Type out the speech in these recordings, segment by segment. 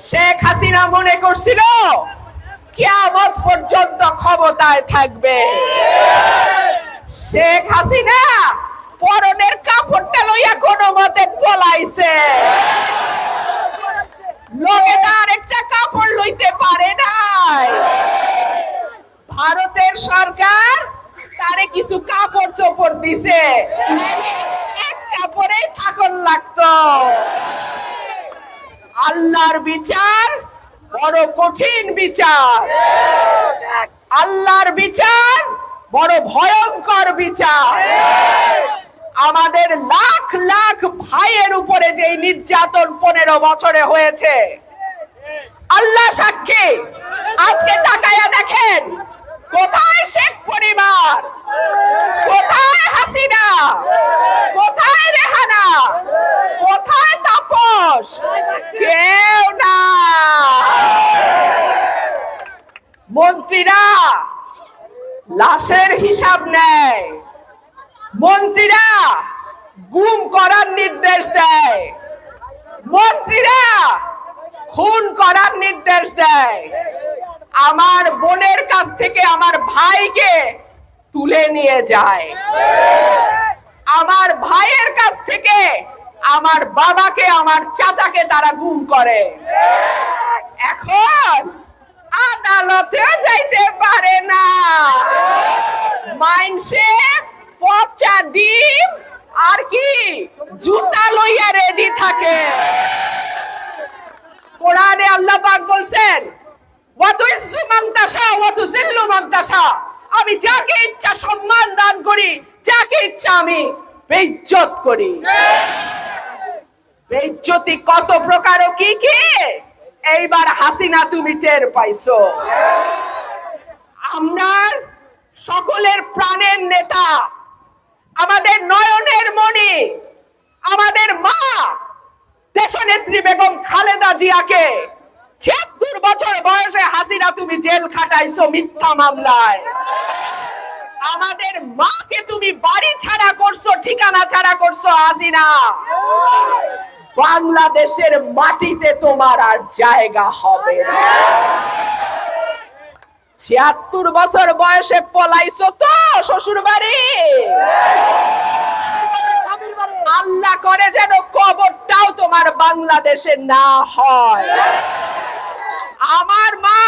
শেখ হাসিনা মনে করছিল কিয়ামত পর্যন্ত ক্ষমতায় থাকবে। শেখ হাসিনা পরনের কাপড়টা লইয়া কোনো মতে পলাইছে। লোকে তার একটা কাপড় লইতে পারে নাই। ভারতের সরকার তারে কিছু কাপড় চোপড় দিছে, এক কাপড়েই থাকন লাগতো। আল্লাহর বিচার বড় কঠিন বিচার, আল্লাহর বিচার বড় ভয়ঙ্কর বিচার। আমাদের লাখ লাখ ভাইয়ের উপরে যে নির্যাতন 15 বছরে হয়েছে, আল্লাহ সাক্ষী। আজকে তাকায়া দেখেন, কোথায় শেখ পরিবার, কোথায় হাসিনা, কোথায় রেহানা, কোথায় তাপস? কেউ না। মন্ত্রীরা লাশের হিসাব নেয়, মন্ত্রীরা গুম করার নির্দেশ দেয়, মন্ত্রীরা খুন করার নির্দেশ দেয়। আমার বোনের কাছ থেকে আমার ভাইকে তুলে নিয়ে যায়, আমার ভাইয়ের কাছ থেকে আমার বাবাকে, আমার চাচাকে তারা গুম করে। এখন আদালতে যাইতে পারে না, মাইনসে পচা ডিম আর কি জুতা লইয়া রেডি থাকে। কোরআনে আল্লাহ পাক বলছেন, ওয়াতুইজ্জু মান তাশা ওয়া তুযিল্লু মান তাশা। আমি যাকে ইচ্ছা সম্মান দান করি, যাকে ইচ্ছা আমি বেইজ্জত করি। বেইজ্জতি কত প্রকার ও কি কি এইবার হাসিনা তুমি টের পাইছো। আমার সকলের প্রাণের নেতা, আমাদের নয়নের মণি, আমাদের মা দেশনেত্রী বেগম খালেদা জিয়াকে ৭৬ বছর বয়সে হাসিনা তুমি জেল খাটাইছো মিথ্যা মামলায়। আমাদের মাকে তুমি বাড়ি ছাড়া করছো, ঠিকানা ছাড়া করছো হাসিনা। বাংলাদেশের মাটিতে তোমার আর জায়গা হবে না। ৭৬ বছর বয়সে পলাইছো তো শ্বশুর বাড়ি। আল্লাহ করে যেন কবরটাও তোমার বাংলাদেশে না হয়। আমার মা,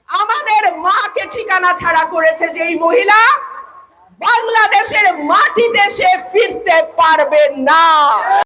আমাদের মাকে ঠিকানা ছাড়া করেছে যেই মহিলা, বাংলাদেশের মাটিতে সে ফিরতে পারবে না।